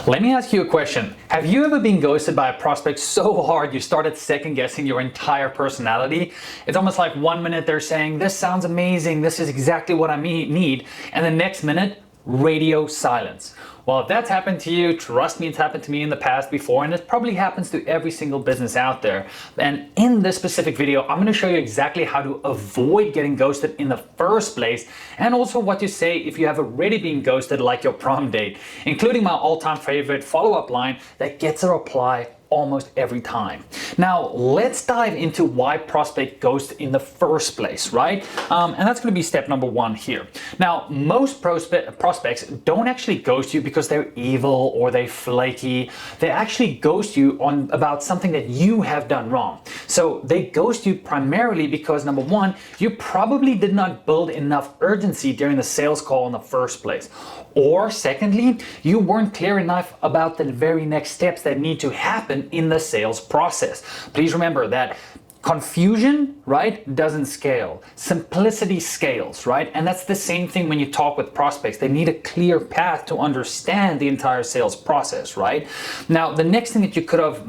Let me ask you a question. Have you ever been ghosted by a prospect so hard you started second guessing your entire personality? It's almost like 1 minute they're saying, this sounds amazing, this is exactly what I need, and the next minute, radio silence. Well, if that's happened to you, trust me, it's happened to me in the past before, and it probably happens to every single business out there. And in this specific video, I'm going to show you exactly how to avoid getting ghosted in the first place, and also what to say if you have already been ghosted, like your prom date, including my all-time favorite follow-up line that gets a reply almost every time. Now, let's dive into why prospect ghost in the first place, right? And that's going to be step number one here. Now, most prospects don't actually ghost you because they're evil or they're flaky. They actually ghost you about something that you have done wrong. So they ghost you primarily because, number one, you probably did not build enough urgency during the sales call in the first place. Or secondly, you weren't clear enough about the very next steps that need to happen in the sales process. Please remember that confusion, right, doesn't scale. Simplicity scales, right? And that's the same thing when you talk with prospects. They need a clear path to understand the entire sales process, right? Now, the next thing that you could have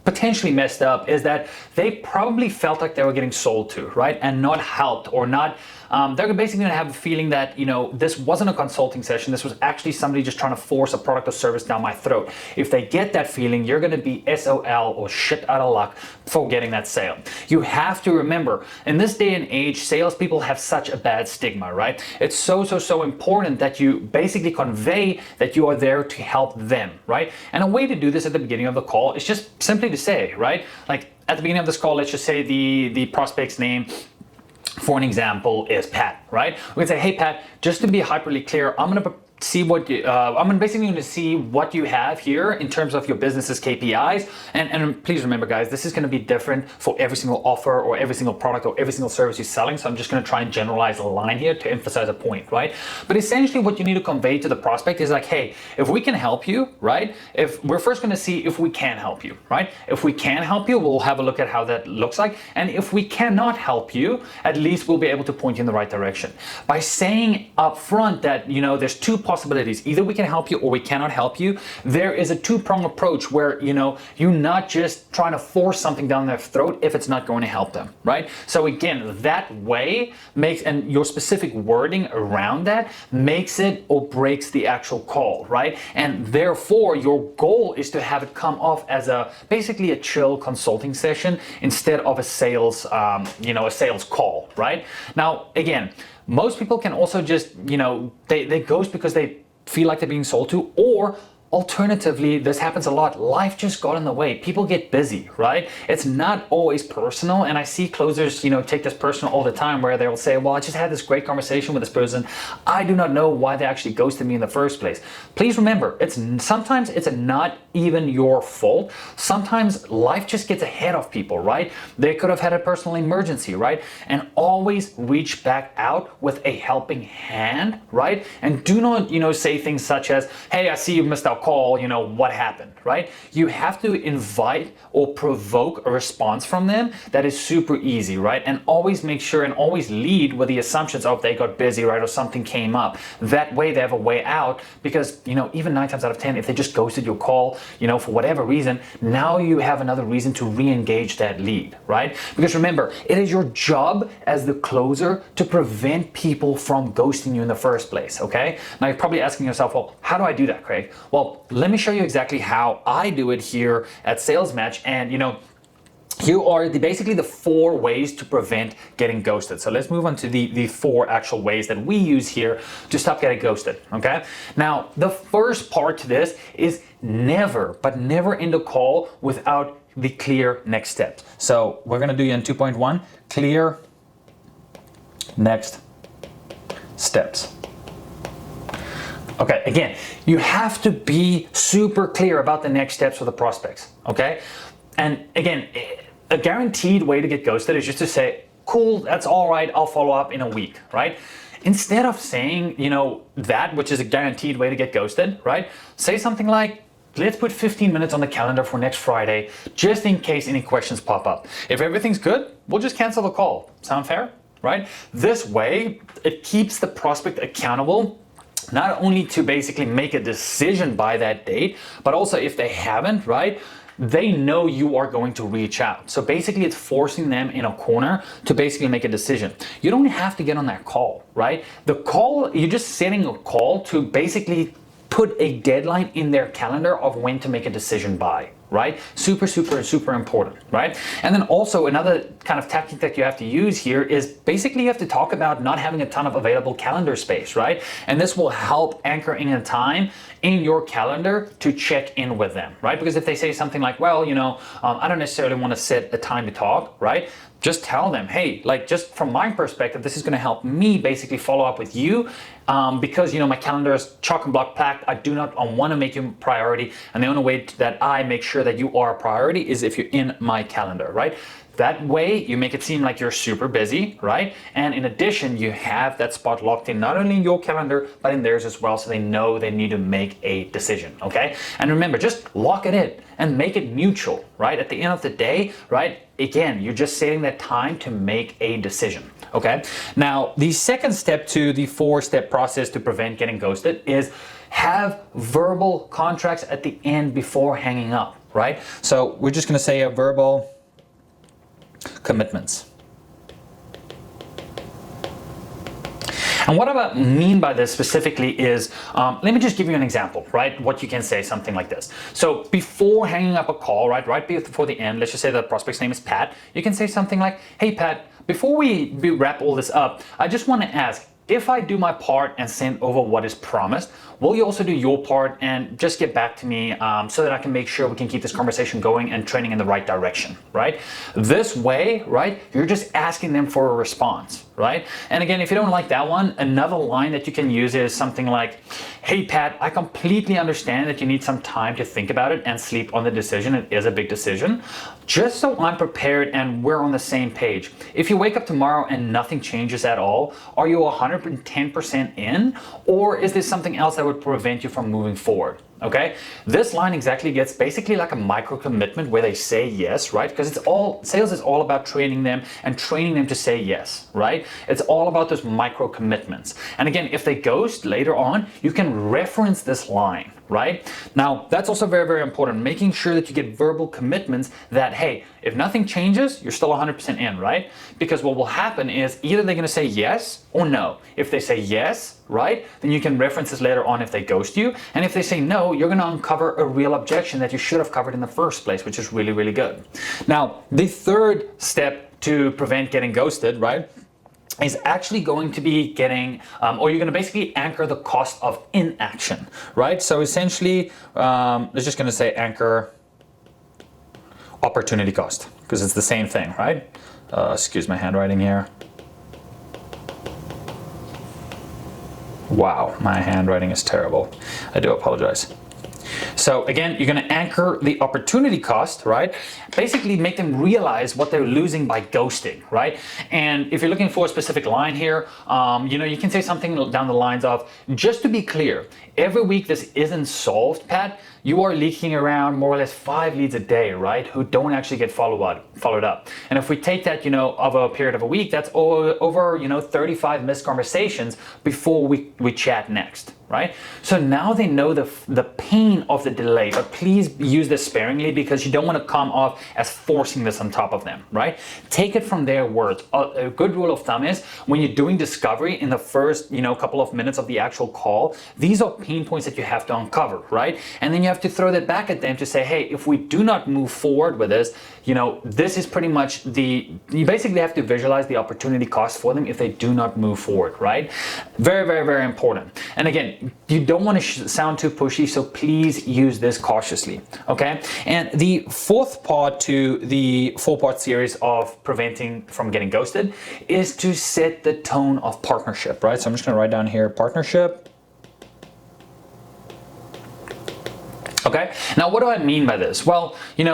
potentially messed up is that they probably felt like they were getting sold to, right? And not helped or not. They're basically going to have a feeling that, you know, this wasn't a consulting session. This was actually somebody just trying to force a product or service down my throat. If they get that feeling, you're going to be SOL or shit out of luck for getting that sale. You have to remember, in this day and age, salespeople have such a bad stigma, right? It's so important that you basically convey that you are there to help them, right? And a way to do this at the beginning of the call is just simply to say, right? Like at the beginning of this call, let's just say the prospect's name, for an example, is Pat, right? We can say, hey Pat, just to be hyperly clear, I'm gonna see what you, I'm basically going to see what you have here in terms of your business's KPIs. And please remember, guys, this is going to be different for every single offer or every single product or every single service you're selling. So I'm just going to try and generalize a line here to emphasize a point, right? But essentially what you need to convey to the prospect is like, hey, if we can help you, right? If we're first going to see if we can help you, right? If we can help you, we'll have a look at how that looks like. And if we cannot help you, at least we'll be able to point you in the right direction. By saying up front that, you know, there's two possibilities. Either we can help you or we cannot help you. There is a two-pronged approach where, you know, you're not just trying to force something down their throat if it's not going to help them, right? So again, that way makes, and your specific wording around that makes it or breaks the actual call, right? And therefore, your goal is to have it come off as basically a chill consulting session instead of a sales, a sales call, right? Now, again, most people can also just, you know, they ghost because they feel like they're being sold to, or alternatively, this happens a lot. Life just got in the way. People get busy, right? It's not always personal. And I see closers, you know, take this personal all the time where they'll say, well, I just had this great conversation with this person. I do not know why they actually ghosted me in the first place. Please remember, sometimes it's not even your fault. Sometimes life just gets ahead of people, right? They could have had a personal emergency, right? And always reach back out with a helping hand, right? And do not, you know, say things such as, hey, I see you missed out call, you know, what happened, right? You have to invite or provoke a response from them that is super easy, right? And always make sure and always lead with the assumptions of they got busy, right? Or something came up. That way they have a way out, because, you know, even 9 times out of 10, if they just ghosted your call, you know, for whatever reason, now you have another reason to re-engage that lead, right? Because remember, it is your job as the closer to prevent people from ghosting you in the first place, okay? Now you're probably asking yourself, well, how do I do that, Craig? Well, let me show you exactly how I do it here at Sales Match. And, you know, here are basically the 4 ways to prevent getting ghosted. So let's move on to the 4 actual ways that we use here to stop getting ghosted, okay? Now, the first part to this is never end a call without the clear next steps. So we're gonna do in 2.1, clear next steps. Okay, again, you have to be super clear about the next steps for the prospects, okay? And again, a guaranteed way to get ghosted is just to say, cool, that's all right, I'll follow up in a week, right? Instead of saying, you know, that, which is a guaranteed way to get ghosted, right? Say something like, let's put 15 minutes on the calendar for next Friday, just in case any questions pop up. If everything's good, we'll just cancel the call. Sound fair, right? This way, it keeps the prospect accountable not only to basically make a decision by that date, but also if they haven't, right, they know you are going to reach out. So basically it's forcing them in a corner to basically make a decision. You don't have to get on that call, right? The call, you're just setting a call to basically put a deadline in their calendar of when to make a decision by, right? Super, super, super important, right? And then also another kind of tactic that you have to use here is basically you have to talk about not having a ton of available calendar space, right? And this will help anchor in a time in your calendar to check in with them, right? Because if they say something like, well, I don't necessarily want to set a time to talk, right? Just tell them, hey, like just from my perspective, this is going to help me basically follow up with you because my calendar is chock and block packed. I want to make you a priority, and the only way that I make sure that you are a priority is if you're in my calendar, right? That way you make it seem like you're super busy, right? And in addition, you have that spot locked in not only in your calendar, but in theirs as well, so they know they need to make a decision, okay? And remember, just lock it in and make it mutual, right? At the end of the day, right? Again, you're just setting that time to make a decision, okay? Now, the second step to the 4-step process to prevent getting ghosted is have verbal contracts at the end before hanging up, right? So we're just gonna say a verbal commitments. And what I mean by this specifically is, let me just give you an example, right? What you can say, something like this. So before hanging up a call, right before the end, let's just say the prospect's name is Pat, you can say something like, hey Pat, before we wrap all this up, I just want to ask, if I do my part and send over what is promised, will you also do your part and just get back to me so that I can make sure we can keep this conversation going and trending in the right direction, right? This way, right, you're just asking them for a response, right? And again, if you don't like that one, another line that you can use is something like, hey Pat, I completely understand that you need some time to think about it and sleep on the decision. It is a big decision. Just so I'm prepared and we're on the same page. If you wake up tomorrow and nothing changes at all, are you 110% in? Or is there something else that would prevent you from moving forward? Okay, this line exactly gets basically like a micro commitment where they say yes, right? Because sales is all about training them and training them to say yes, right? It's all about those micro commitments. And again, if they ghost later on, you can reference this line, right? Now, that's also very, very important, making sure that you get verbal commitments that, hey, if nothing changes, you're still 100% in, right? Because what will happen is either they're going to say yes or no. If they say yes, right, then you can reference this later on if they ghost you. And if they say no, you're going to uncover a real objection that you should have covered in the first place, which is really, really good. Now, the third step to prevent getting ghosted, right, is actually going to be getting, or you're going to basically anchor the cost of inaction, right? So essentially, let's just going to say anchor opportunity cost, because it's the same thing, right? Excuse my handwriting here. Wow, my handwriting is terrible. I do apologize. So again, you're going to anchor the opportunity cost, right? Basically make them realize what they're losing by ghosting, right? And if you're looking for a specific line here, you can say something down the lines of, just to be clear, every week this isn't solved, Pat, you are leaking around more or less 5 leads a day, right? Who don't actually get followed up. And if we take that, over a period of a week, that's over 35 missed conversations before we chat next, right? So now they know the pain of the delay, but please use this sparingly because you don't want to come off as forcing this on top of them, right? Take it from their words. A good rule of thumb is when you're doing discovery in the first, couple of minutes of the actual call, these are pain points that you have to uncover, right? And then you have to throw that back at them to say, hey, if we do not move forward with this, this is pretty much you basically have to visualize the opportunity cost for them if they do not move forward, right? Very, very, very important. And again, you don't want to sound too pushy, so please use this cautiously, okay? And the fourth part to the 4-part series of preventing from getting ghosted is to set the tone of partnership, right? So I'm just going to write down here, partnership. Okay, now what do I mean by this? Well, you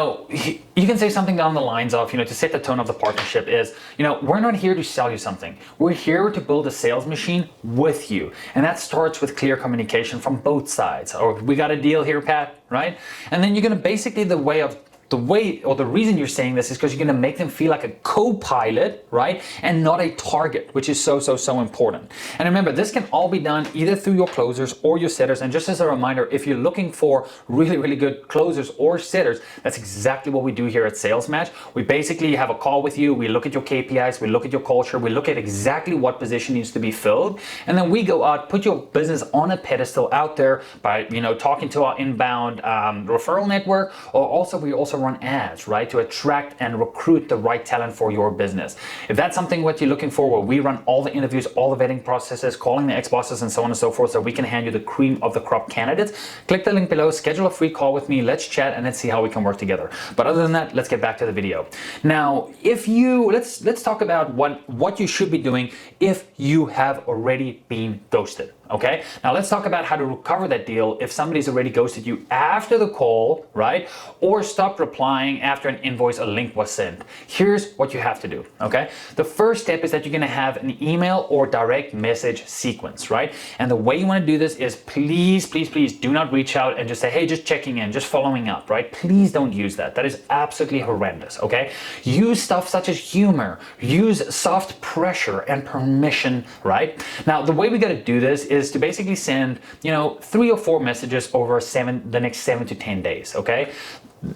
can say something down the lines of, to set the tone of the partnership is, we're not here to sell you something. We're here to build a sales machine with you. And that starts with clear communication from both sides. Or we got a deal here, Pat, right? And then you're going to basically, the way of the way or the reason you're saying this is because you're going to make them feel like a co-pilot, right? And not a target, which is so important. And remember, this can all be done either through your closers or your setters. And just as a reminder, if you're looking for really good closers or setters, that's exactly what we do here at Sales Match. We basically have a call with you. We look at your KPIs, we look at your culture, we look at exactly what position needs to be filled. And then we go out, put your business on a pedestal out there by, talking to our inbound referral network, or also we also run ads, right, to attract and recruit the right talent for your business. If that's something what you're looking for, where we run all the interviews, all the vetting processes, calling the ex-bosses and so on and so forth, so we can hand you the cream of the crop candidates, click the link below, schedule a free call with me, let's chat and let's see how we can work together. But other than that, let's get back to the video. Now, let's talk about what you should be doing if you have already been ghosted. Okay, now let's talk about how to recover that deal if somebody's already ghosted you after the call, right? Or stopped replying after an invoice or link was sent. Here's what you have to do, okay? The first step is that you're gonna have an email or direct message sequence, right? And the way you wanna do this is please do not reach out and just say, hey, just checking in, just following up, right? Please don't use that. That is absolutely horrendous, okay? Use stuff such as humor, use soft pressure and permission, right? Now, the way we gotta do this is to basically send, 3 or 4 messages over the next 7 to 10 days, okay?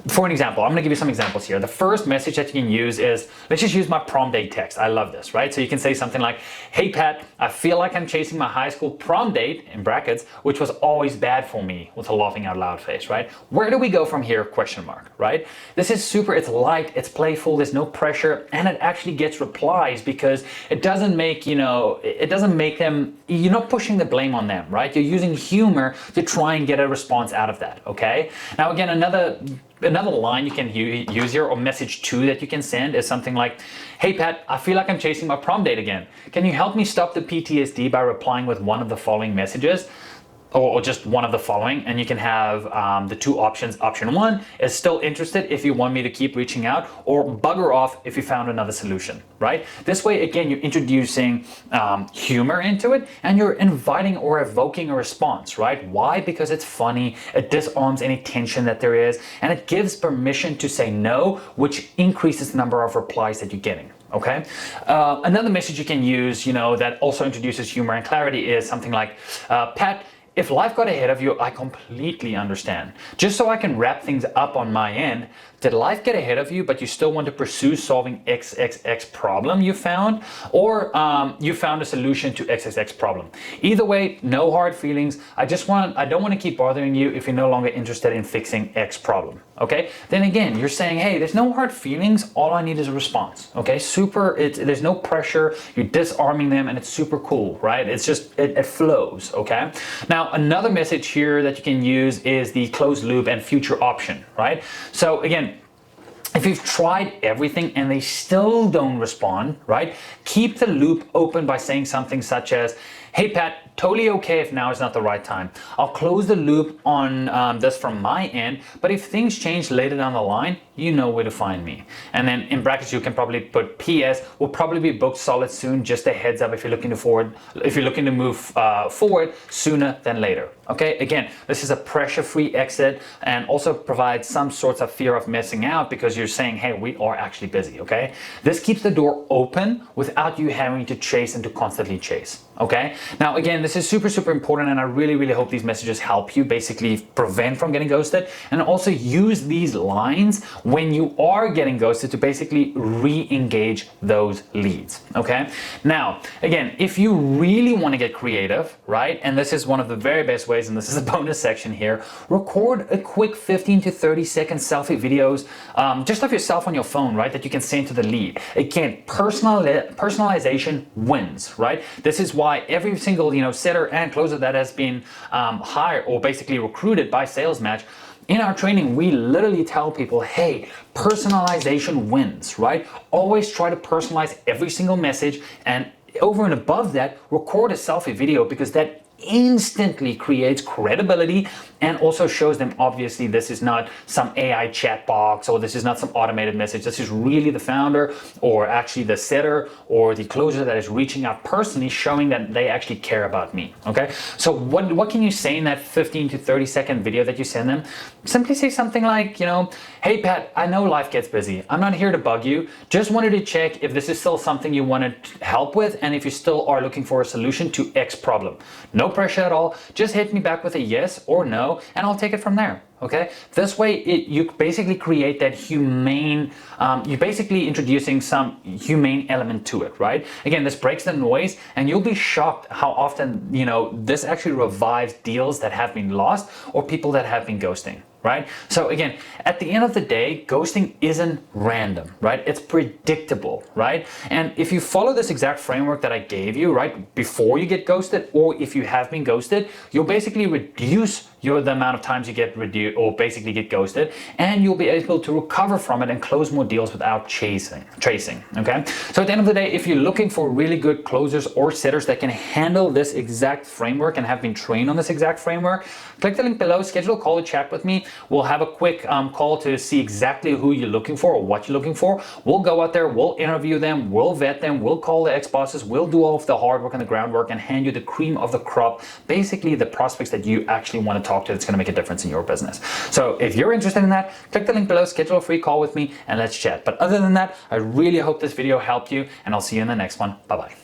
For an example, I'm gonna give you some examples here. The first message that you can use is, let's just use my prom date text. I love this, right? So you can say something like, hey Pat, I feel like I'm chasing my high school prom date, in brackets, which was always bad for me, with a laughing out loud face, right? Where do we go from here, question mark, right? This is super, it's light, it's playful, there's no pressure, and it actually gets replies because it doesn't make, it doesn't make them, you're not pushing the blame on them, right? You're using humor to try and get a response out of that, okay? Now again, another line you can use here, or message 2 that you can send, is something like, hey Pat, I feel like I'm chasing my prom date again. Can you help me stop the PTSD by replying with one of the following messages? Or just one of the following, and you can have the 2 options. Option 1 is still interested if you want me to keep reaching out, or bugger off if you found another solution, right? This way, again, you're introducing humor into it, and you're inviting or evoking a response, right? Why? Because it's funny, it disarms any tension that there is, and it gives permission to say no, which increases the number of replies that you're getting. Okay. Another message you can use, that also introduces humor and clarity is something like, Pat, if life got ahead of you, I completely understand. Just so I can wrap things up on my end, did life get ahead of you, but you still want to pursue solving XXX problem you found, or you found a solution to XXX problem? Either way, no hard feelings. I don't want to keep bothering you if you're no longer interested in fixing X problem. Okay? Then again, you're saying, hey, there's no hard feelings. All I need is a response. Okay? There's no pressure. You're disarming them, and it's super cool, right? It's just, it flows. Okay? Now, another message here that you can use is the closed loop and future option, right? So again, if you've tried everything and they still don't respond, right? Keep the loop open by saying something such as, hey Pat, totally okay if now is not the right time. I'll close the loop on this from my end, but if things change later down the line, you know where to find me. And then in brackets, you can probably put PS, will probably be booked solid soon, just a heads up if you're looking to move forward sooner than later. Okay, again, this is a pressure-free exit, and also provides some sorts of fear of missing out because you're saying, hey, we are actually busy, okay? This keeps the door open without you having to chase and to constantly chase, okay? Now, again, this is super important, and I really hope these messages help you basically prevent from getting ghosted, and also use these lines when you are getting ghosted to basically re-engage those leads, okay? Now, again, if you really want to get creative, right, and this is one of the very best ways, and this is a bonus section here, record a quick 15 to 30 second selfie videos just of yourself on your phone, right, that you can send to the lead. Again, personalization wins, right? This is why every single setter and closer that has been hired or basically recruited by Sales Match, in our training, we literally tell people, hey, personalization wins, right? Always try to personalize every single message, and over and above that, record a selfie video, because that instantly creates credibility and also shows them obviously this is not some AI chat box, or this is not some automated message. This is really the founder, or actually the setter or the closer, that is reaching out personally, showing that they actually care about me. Okay, so what can you say in that 15 to 30-second video that you send them? Simply say something like, hey Pat, I know life gets busy. I'm not here to bug you. Just wanted to check if this is still something you wanted help with, and if you still are looking for a solution to X problem. No pressure at all. Just hit me back with a yes or no, and I'll take it from there. Okay, this way you basically create that humane, you're basically introducing some humane element to it, right? Again, this breaks the noise, and you'll be shocked how often, this actually revives deals that have been lost, or people that have been ghosting. Right? So again, at the end of the day, ghosting isn't random, right? It's predictable, right? And if you follow this exact framework that I gave you, right, before you get ghosted, or if you have been ghosted, you'll basically reduce the amount of times you get basically get ghosted, and you'll be able to recover from it and close more deals without tracing. Okay, so at the end of the day, if you're looking for really good closers or setters that can handle this exact framework and have been trained on this exact framework, click the link below, schedule a call to chat with me. We'll have a quick call to see exactly who you're looking for or what you're looking for. We'll go out there, we'll interview them, we'll vet them, we'll call the ex-bosses, we'll do all of the hard work and the groundwork, and hand you the cream of the crop, basically the prospects that you actually want to talk to that's going to make a difference in your business. So if you're interested in that, click the link below, schedule a free call with me, and let's chat. But other than that, I really hope this video helped you, and I'll see you in the next one. Bye-bye.